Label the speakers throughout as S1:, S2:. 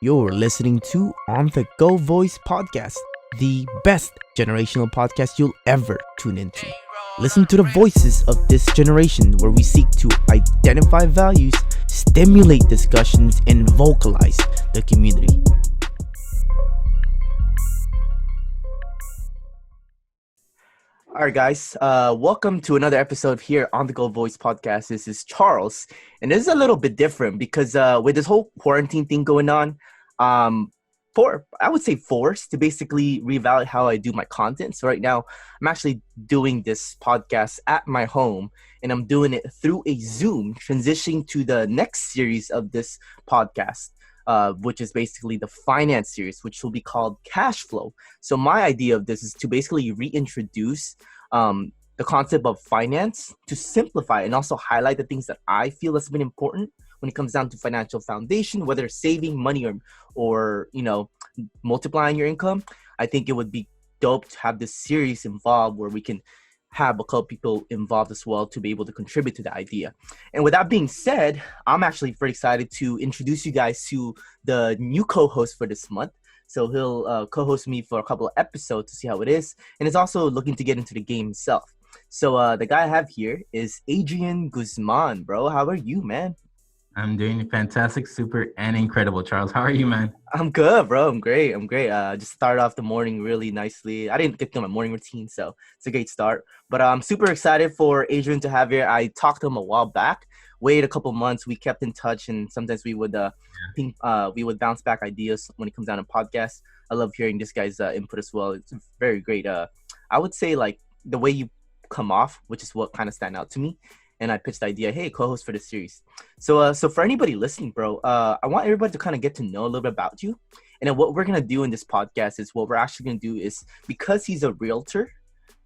S1: You're listening to On the Go Voice Podcast, the best generational podcast you'll ever tune into. Listen to the voices of this generation where we seek to identify values, stimulate discussions, and vocalize the community. All right, guys. Welcome to another episode here on the Go Voice Podcast. This is Charles, and this is a little bit different because with this whole quarantine thing going on, I would say forced to basically reevaluate how I do my content. So right now, I'm actually doing this podcast at my home, and I'm doing it through a Zoom, transitioning to the next series of this podcast. Which is basically the finance series, which will be called Cash Flow. So my idea of this is to basically reintroduce the concept of finance to simplify and also highlight the things that I feel has been important when it comes down to financial foundation, whether saving money or multiplying your income. I think it would be dope to have this series involved where we can have a couple people involved as well to be able to contribute to the idea. And with that being said, I'm actually very excited to introduce you guys to the new co-host for this month. So he'll co-host me for a couple of episodes to see how it is. And is also looking to get into the game himself. So the guy I have here is Adrian Guzman, bro. How are you, man?
S2: I'm doing fantastic, super, and incredible, Charles. How are you, man?
S1: I'm good, bro. I'm great. Just started off the morning really nicely. I didn't get to my morning routine, so it's a great start. But I'm super excited for Adrian to have here. I talked to him a while back. Waited a couple months. We kept in touch, and sometimes we would bounce back ideas when it comes down to podcasts. I love hearing this guy's input as well. It's very great. I would say like the way you come off, which is what kind of stand out to me. And I pitched the idea, hey, co-host for this series. So for anybody listening, bro, I want everybody to kind of get to know a little bit about you. And then what we're going to do in this podcast is what we're actually going to do is because he's a realtor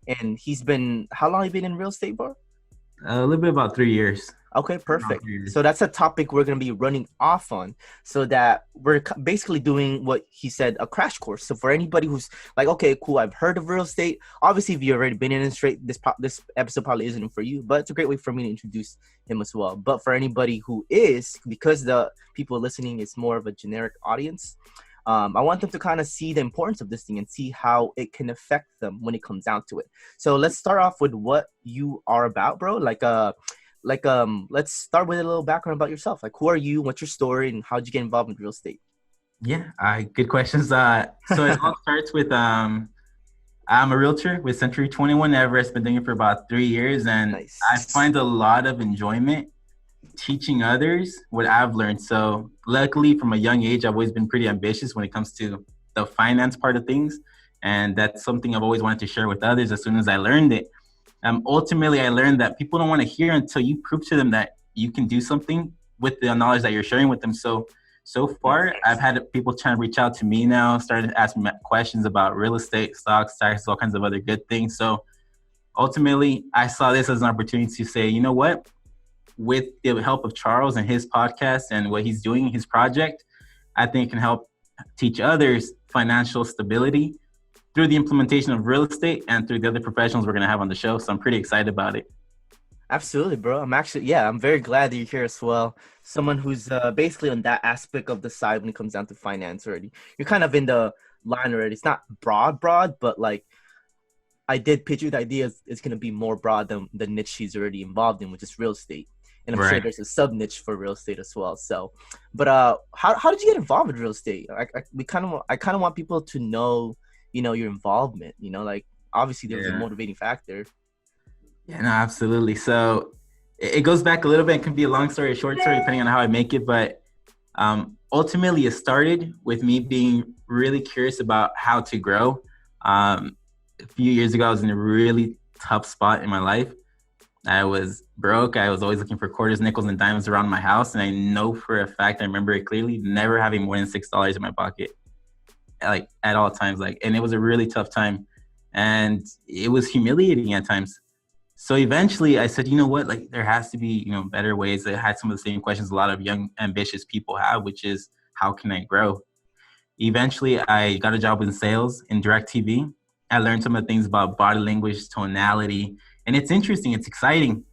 S1: and how long have you been in real estate, bro?
S2: A little bit about 3 years.
S1: Okay, perfect. So that's a topic we're going to be running off on so that we're basically doing what he said, a crash course. So for anybody who's like, okay, cool, I've heard of real estate. Obviously, if you've already been in it straight, this episode probably isn't for you, but it's a great way for me to introduce him as well. But for anybody who is, because the people listening is more of a generic audience, I want them to kind of see the importance of this thing and see how it can affect them when it comes down to it. So let's start off with what you are about, bro. Let's start with a little background about yourself. Like, who are you? What's your story? And how'd you get involved in real estate?
S2: Yeah, good questions. So it all starts with I'm a realtor with Century 21 Everest. Been doing it for about 3 years, and
S1: Nice.
S2: I find a lot of enjoyment teaching others what I've learned. So luckily, from a young age, I've always been pretty ambitious when it comes to the finance part of things, and that's something I've always wanted to share with others. As soon as I learned it. Ultimately, I learned that people don't want to hear until you prove to them that you can do something with the knowledge that you're sharing with them. So far, I've had people trying to reach out to me now, started to ask me questions about real estate, stocks, taxes, all kinds of other good things. So ultimately, I saw this as an opportunity to say, you know what? With the help of Charles and his podcast and what he's doing, his project, I think can help teach others financial stability through the implementation of real estate and through the other professionals we're going to have on the show. So I'm pretty excited about it.
S1: Absolutely, bro. I'm very glad that you're here as well. Someone who's basically on that aspect of the side when it comes down to finance already. You're kind of in the line already. It's not broad, but like I did pitch you the idea it's going to be more broad than the niche he's already involved in, which is real estate. And I'm sure there's a sub niche for real estate as well. So, but how did you get involved with real estate? I kind of want people to know, your involvement, like obviously there was a motivating factor.
S2: Yeah, no, absolutely. So it goes back a little bit. It can be a long story, a short story, depending on how I make it. But ultimately, it started with me being really curious about how to grow. A few years ago, I was in a really tough spot in my life. I was broke. I was always looking for quarters, nickels, and dimes around my house. And I know for a fact, I remember it clearly, never having more than $6 in my pocket, like at all times. And it was a really tough time. And it was humiliating at times. So eventually I said, you know what, like there has to be, better ways. I had some of the same questions a lot of young, ambitious people have, which is how can I grow? Eventually I got a job in sales in direct TV. I learned some of the things about body language, tonality, and it's interesting. It's exciting.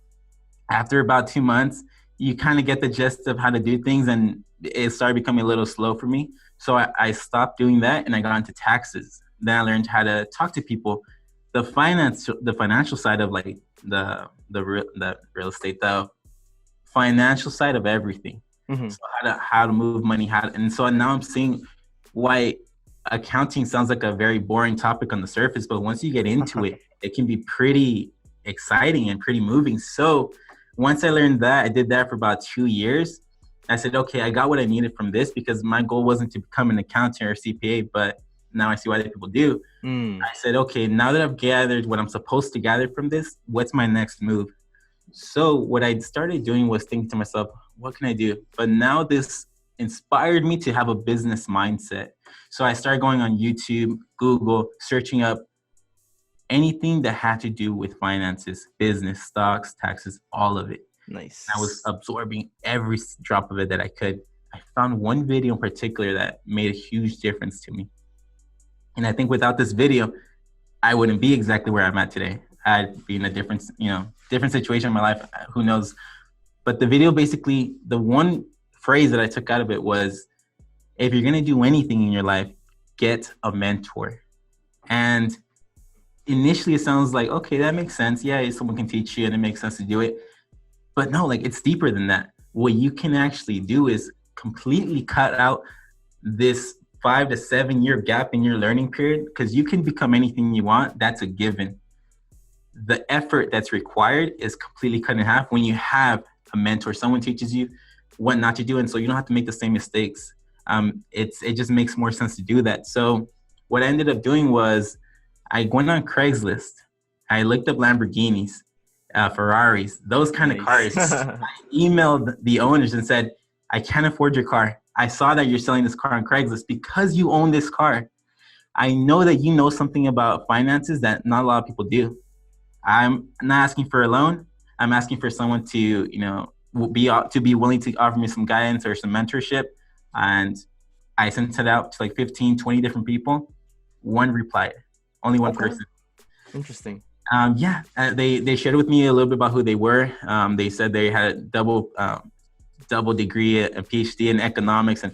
S2: After about 2 months, you kind of get the gist of how to do things. And it started becoming a little slow for me. So I stopped doing that and I got into taxes. Then I learned how to talk to people. The financial side of like the real estate, the financial side of everything.
S1: Mm-hmm.
S2: So how to move money, and so now I'm seeing why accounting sounds like a very boring topic on the surface, but once you get into it, it can be pretty exciting and pretty moving. So once I learned that, I did that for about 2 years. I said, okay, I got what I needed from this because my goal wasn't to become an accountant or CPA, but now I see why other people do.
S1: Mm.
S2: I said, okay, now that I've gathered what I'm supposed to gather from this, what's my next move? So what I started doing was thinking to myself, what can I do? But now this inspired me to have a business mindset. So I started going on YouTube, Google, searching up anything that had to do with finances, business, stocks, taxes, all of it.
S1: Nice.
S2: I was absorbing every drop of it that I could. I found one video in particular that made a huge difference to me. And I think without this video, I wouldn't be exactly where I'm at today. I'd be in a different situation in my life. Who knows? But the video basically, the one phrase that I took out of it was, if you're going to do anything in your life, get a mentor. And initially it sounds like, okay, that makes sense. Yeah, someone can teach you and it makes sense to do it. But no, like it's deeper than that. What you can actually do is completely cut out this 5 to 7 year gap in your learning period, because you can become anything you want. That's a given. The effort that's required is completely cut in half when you have a mentor. Someone teaches you what not to do, and so you don't have to make the same mistakes. It just makes more sense to do that. So what I ended up doing was I went on Craigslist. I looked up Lamborghinis, Ferraris, those kind of cars. I emailed the owners and said, I can't afford your car. I saw that you're selling this car on Craigslist because you own this car. I know that you know something about finances that not a lot of people do. I'm not asking for a loan. I'm asking for someone to, be willing to offer me some guidance or some mentorship. And I sent it out to like 15, 20 different people. One replied, only one person.
S1: Interesting.
S2: They shared with me a little bit about who they were. They said they had a double degree, a PhD in economics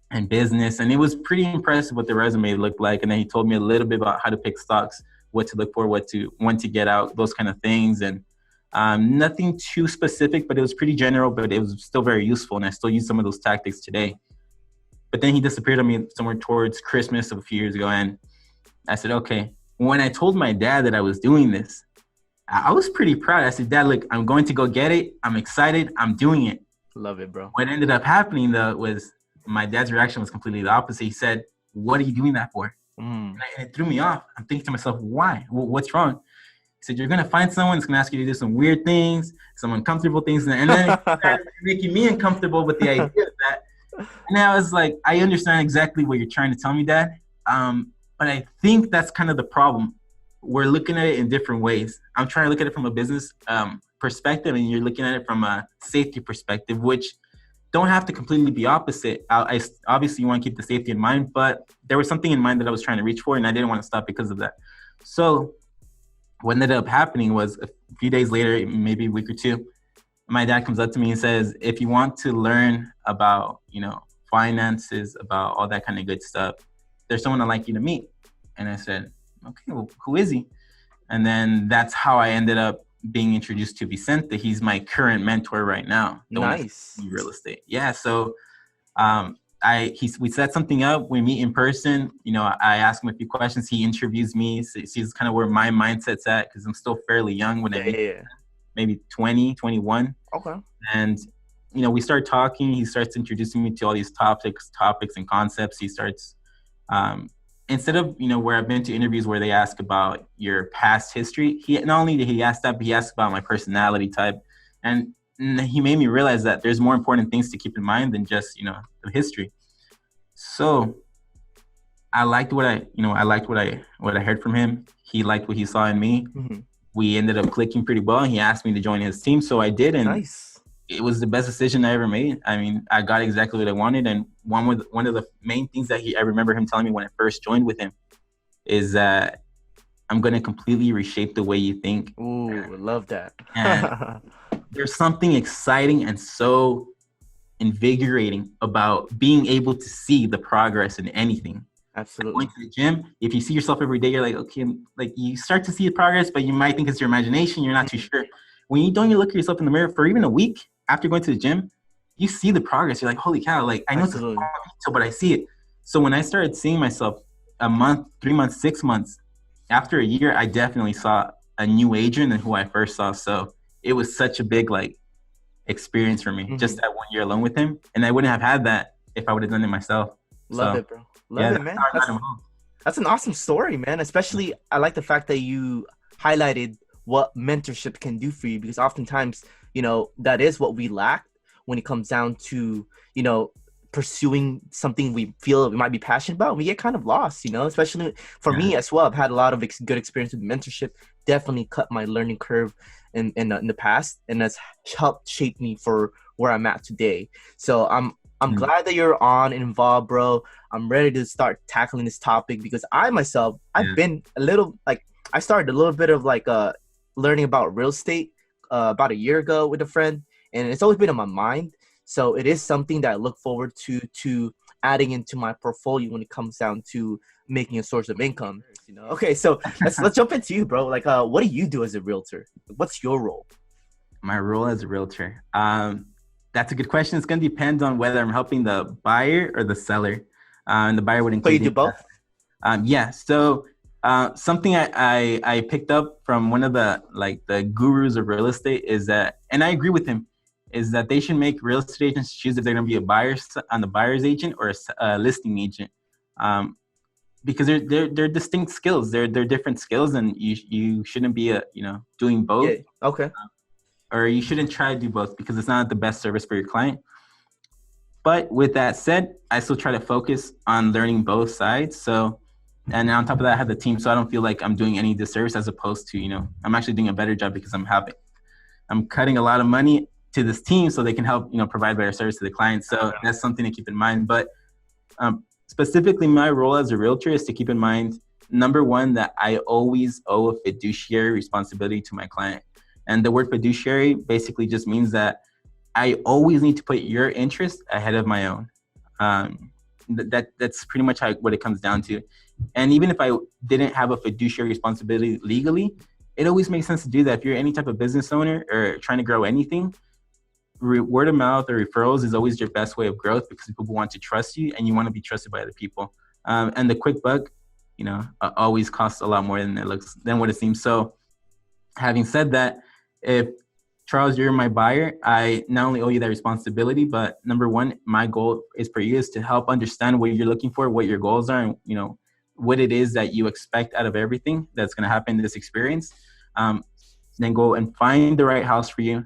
S2: and business. And it was pretty impressive what the resume looked like. And then he told me a little bit about how to pick stocks, what to look for, when to get out, those kind of things. And nothing too specific, but it was pretty general, but it was still very useful. And I still use some of those tactics today. But then he disappeared on me somewhere towards Christmas of a few years ago. And I said, okay. When I told my dad that I was doing this, I was pretty proud. I said, Dad, look, I'm going to go get it. I'm excited. I'm doing it.
S1: Love it, bro.
S2: What ended up happening, though, was my dad's reaction was completely the opposite. He said, what are you doing that for? And it threw me off. I'm thinking to myself, why? What's wrong? He said, you're going to find someone that's going to ask you to do some weird things, some uncomfortable things. And then it started making me uncomfortable with the idea of that. And I was like, I understand exactly what you're trying to tell me, Dad. But I think that's kind of the problem. We're looking at it in different ways. I'm trying to look at it from a business perspective, and you're looking at it from a safety perspective, which don't have to completely be opposite. I obviously you want to keep the safety in mind, but there was something in mind that I was trying to reach for, and I didn't want to stop because of that. So what ended up happening was a few days later, maybe a week or two, my dad comes up to me and says, if you want to learn about, finances, about all that kind of good stuff, there's someone I'd like you to meet. And I said, okay, well, who is he? And then that's how I ended up being introduced to Vicente. He's my current mentor right now.
S1: Nice.
S2: Real estate. Yeah. So we set something up. We meet in person. I ask him a few questions. He interviews me. Sees kind of where my mindset's at, because I'm still fairly young when I meet maybe 20, 21.
S1: Okay.
S2: And we start talking. He starts introducing me to all these topics and concepts. He starts instead of where I've been to interviews where they ask about your past history, he not only did he ask that, but he asked about my personality type, and he made me realize that there's more important things to keep in mind than just the history. So I liked what I heard from him. He liked what he saw in me. Mm-hmm. We ended up clicking pretty well. He asked me to join his team, so I did, and
S1: nice.
S2: It was the best decision I ever made. I mean, I got exactly what I wanted. And one of the main things that I remember him telling me when I first joined with him is that I'm going to completely reshape the way you think.
S1: Ooh, love that.
S2: And there's something exciting and so invigorating about being able to see the progress in anything. Going
S1: Absolutely.
S2: to the gym, if you see yourself every day, you're like, okay, like you start to see the progress, but you might think it's your imagination. You're not too
S1: Mhm.
S2: sure. When you don't, you look at yourself in the mirror for even a week after going to the gym, you see the progress. You're like, holy cow, like I know it's a
S1: Absolutely.
S2: small detail, but I see it. So when I started seeing myself a month, 3 months, 6 months, after a year, I definitely saw a new Adrian than who I first saw. So it was such a big like experience for me, just
S1: Hmm.
S2: that 1 year alone with him. And I wouldn't have had that if I would have done it myself.
S1: Love
S2: So
S1: it, bro. Love
S2: yeah,
S1: it,
S2: that's how
S1: man.
S2: I got involved.
S1: That's an awesome story, man. Especially, I like the fact that you highlighted what mentorship can do for you, because oftentimes, that is what we lack when it comes down to, you know, pursuing something we feel we might be passionate about. We get kind of lost, especially for
S2: Yeah.
S1: me as well. I've had a lot of good experience with mentorship, definitely cut my learning curve in the past, and that's helped shape me for where I'm at today. So I'm
S2: Mm.
S1: glad that you're on and involved, bro. I'm ready to start tackling this topic because I myself, I've
S2: Yeah.
S1: been a little like, I started a little bit of like learning about real estate about a year ago with a friend, and it's always been on my mind. So it is something that I look forward to adding into my portfolio when it comes down to making a source of income. Okay, so let's jump into you, bro. Like, what do you do as a realtor? What's your role?
S2: My role as a realtor. That's a good question. It's going to depend on whether I'm helping the buyer or the seller. And the buyer would
S1: So you
S2: include the
S1: do both?
S2: yeah. So something I picked up from one of the like the gurus of real estate is that, and I agree with him, is that they should make real estate agents choose if they're going to be a buyer on the buyer's agent or a listing agent, because they're distinct skills. They're different skills, and you shouldn't be doing
S1: Yeah.
S2: both,
S1: Okay.
S2: or you shouldn't try to do both because it's not the best service for your client. But with that said, I still try to focus on learning both sides. So, and on top of that, I have the team, so I don't feel like I'm doing any disservice, as opposed to, I'm actually doing a better job because I'm cutting a lot of money to this team so they can help, provide better service to the clients. So that's something to keep in mind. But specifically, my role as a realtor is to keep in mind, number one, that I always owe a fiduciary responsibility to my client. And the word fiduciary basically just means that I always need to put your interest ahead of my own. That's pretty much what it comes down to. And even if I didn't have a fiduciary responsibility legally, it always makes sense to do that. If you're any type of business owner or trying to grow anything, word of mouth or referrals is always your best way of growth, because people want to trust you and you want to be trusted by other people. And the quick buck, always costs a lot more than what it seems. So having said that, if Charles, you're my buyer, I not only owe you that responsibility, but number one, my goal is for you is to help understand what you're looking for, what your goals are, and what it is that you expect out of everything that's going to happen in this experience. Then go and find the right house for you,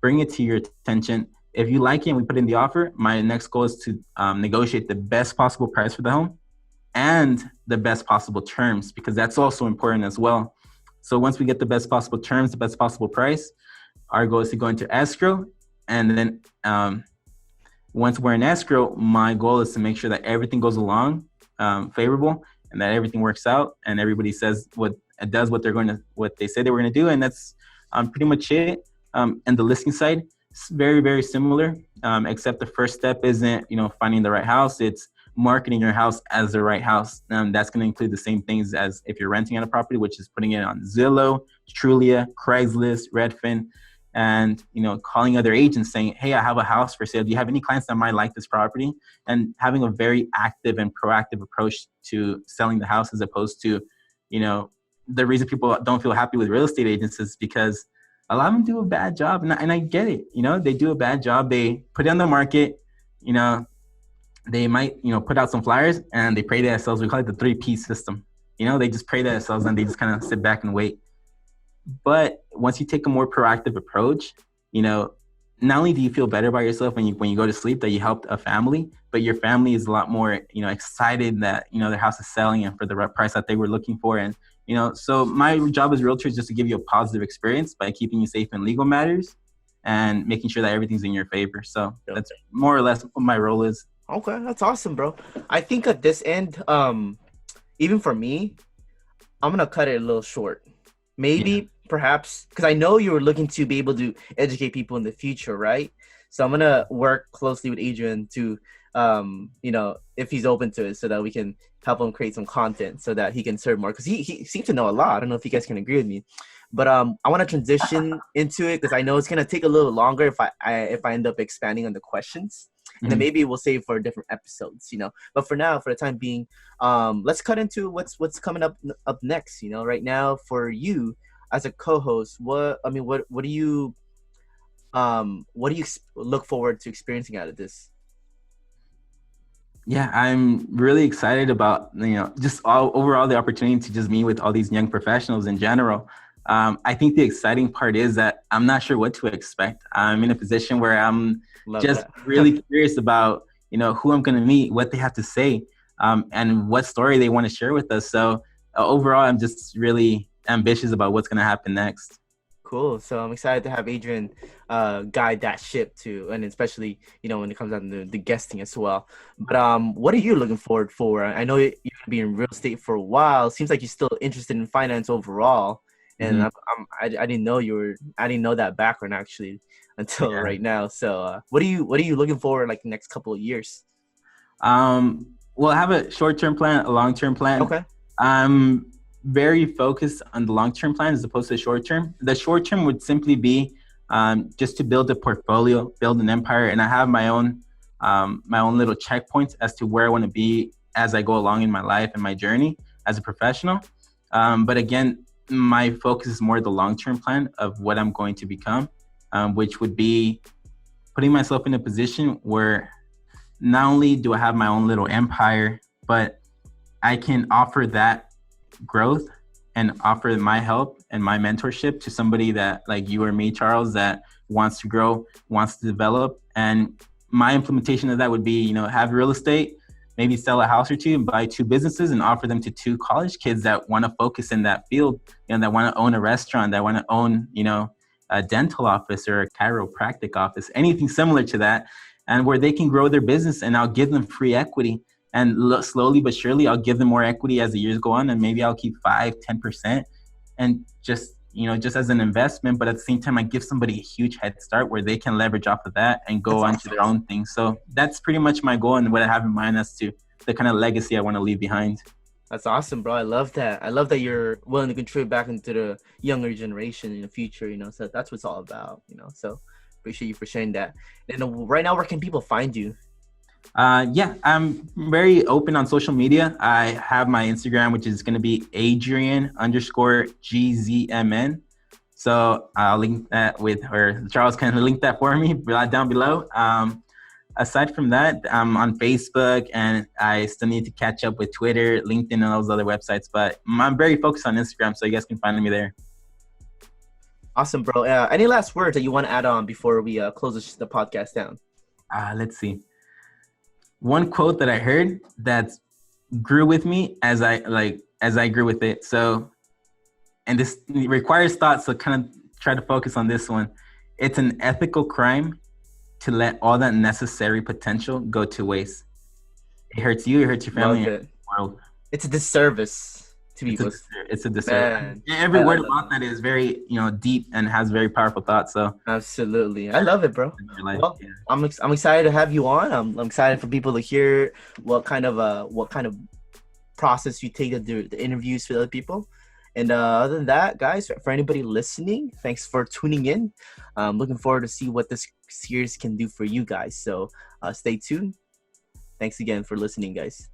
S2: bring it to your attention. If you like it and we put in the offer, my next goal is to negotiate the best possible price for the home and the best possible terms, because that's also important as well. So once we get the best possible terms, the best possible price, our goal is to go into escrow. And then once we're in escrow, my goal is to make sure that everything goes along favorable, and that everything works out and everybody says what they say they were going to do. And that's pretty much it. And the listing side, it's very, very similar, except the first step isn't, finding the right house. It's marketing your house as the right house. That's going to include the same things as if you're renting out a property, which is putting it on Zillow, Trulia, Craigslist, Redfin, and calling other agents saying, hey, I have a house for sale, do you have any clients that might like this property? And having a very active and proactive approach to selling the house, as opposed to the reason people don't feel happy with real estate agents is because a lot of them do a bad job. And I get it. They do a bad job. They put it on the market, they might put out some flyers and they pray to themselves. We call it the 3P system. They just pray to themselves and they just kind of sit back and wait. But once you take a more proactive approach, not only do you feel better about yourself when you go to sleep that you helped a family, but your family is a lot more excited that their house is selling and for the right price that they were looking for. And so my job as a realtor is just to give you a positive experience by keeping you safe in legal matters and making sure that everything's in your favor. So that's more or less what my role is.
S1: Okay, that's awesome, bro. I think at this end, even for me, I'm gonna cut it a little short. Maybe, perhaps, because I know you were looking to be able to educate people in the future, right? So I'm gonna work closely with Adrian to, if he's open to it, so that we can help him create some content so that he can serve more. Because he seems to know a lot. I don't know if you guys can agree with me, but I want to transition into it because I know it's gonna take a little longer if I end up expanding on the questions, and then
S2: Mhm.
S1: maybe we'll save for different episodes. But for now, for the time being, let's cut into what's coming up next. Right now for you as a co-host, what do you look forward to experiencing out of this?
S2: Yeah, I'm really excited about, just overall the opportunity to just meet with all these young professionals in general. I think the exciting part is that I'm not sure what to expect. I'm in a position where I'm
S1: Love
S2: just
S1: that.
S2: really curious about, who I'm going to meet, what they have to say, and what story they want to share with us. So overall, I'm just really ambitious about what's going to happen next.
S1: Cool. So I'm excited to have Adrian guide that ship too, and especially when it comes down to the guesting as well. But what are you looking forward for? I know you're gonna be in real estate for a while. Seems like you're still interested in finance overall, and
S2: Mhm.
S1: I didn't know I didn't know that background actually until
S2: Yeah.
S1: right now. So what are you looking for like the next couple of years?
S2: Well, I have a short-term plan, a long-term plan.
S1: Okay.
S2: I'm very focused on the long-term plan as opposed to the short-term. The short-term would simply be just to build a portfolio, build an empire, and I have my own little checkpoints as to where I want to be as I go along in my life and my journey as a professional. But again, my focus is more the long-term plan of what I'm going to become, which would be putting myself in a position where not only do I have my own little empire, but I can offer that growth and offer my help and my mentorship to somebody that like you or me, Charles, that wants to grow, wants to develop. And my implementation of that would be, have real estate, maybe sell a house or two and buy two businesses and offer them to two college kids that want to focus in that field, that want to own a restaurant, that want to own, a dental office or a chiropractic office, anything similar to that, and where they can grow their business and I'll give them free equity. And slowly but surely, I'll give them more equity as the years go on, and maybe I'll keep 5-10%, and just as an investment. But at the same time, I give somebody a huge head start where they can leverage off of that and go
S1: That's
S2: on to
S1: awesome.
S2: their own thing. So that's pretty much my goal and what I have in mind as to the kind of legacy I want to leave behind.
S1: That's awesome, bro. I love that. I love that you're willing to contribute back into the younger generation in the future, so that's what it's all about, So appreciate you for sharing that. And right now, where can people find you?
S2: Yeah, I'm very open on social media. I have my Instagram, which is going to be Adrian_GZMN. So I'll link that or Charles can link that for me down below. Aside from that, I'm on Facebook and I still need to catch up with Twitter, LinkedIn, and those other websites. But I'm very focused on Instagram, so you guys can find me there.
S1: Awesome, bro. Any last words that you want to add on before we close the podcast down?
S2: Let's see. One quote that I heard that grew with me as I grew with it. So, and this requires thought. So kind of try to focus on this one. It's an ethical crime to let all that necessary potential go to waste. It hurts you, it hurts your family,
S1: Love
S2: it
S1: it.
S2: hurts the world.
S1: It's a disservice to
S2: It's a
S1: people.
S2: it's a disservice.
S1: Man,
S2: Every
S1: I
S2: word
S1: love
S2: about that is very deep and has very powerful thoughts. So
S1: absolutely. I love it, bro.
S2: your life,
S1: Well,
S2: yeah.
S1: I'm excited to have you on. I'm excited for people to hear what kind of process you take to do the interviews with other people. And other than that, guys, for anybody listening, thanks for tuning in. I'm looking forward to see what this series can do for you guys. So stay tuned. Thanks again for listening, guys.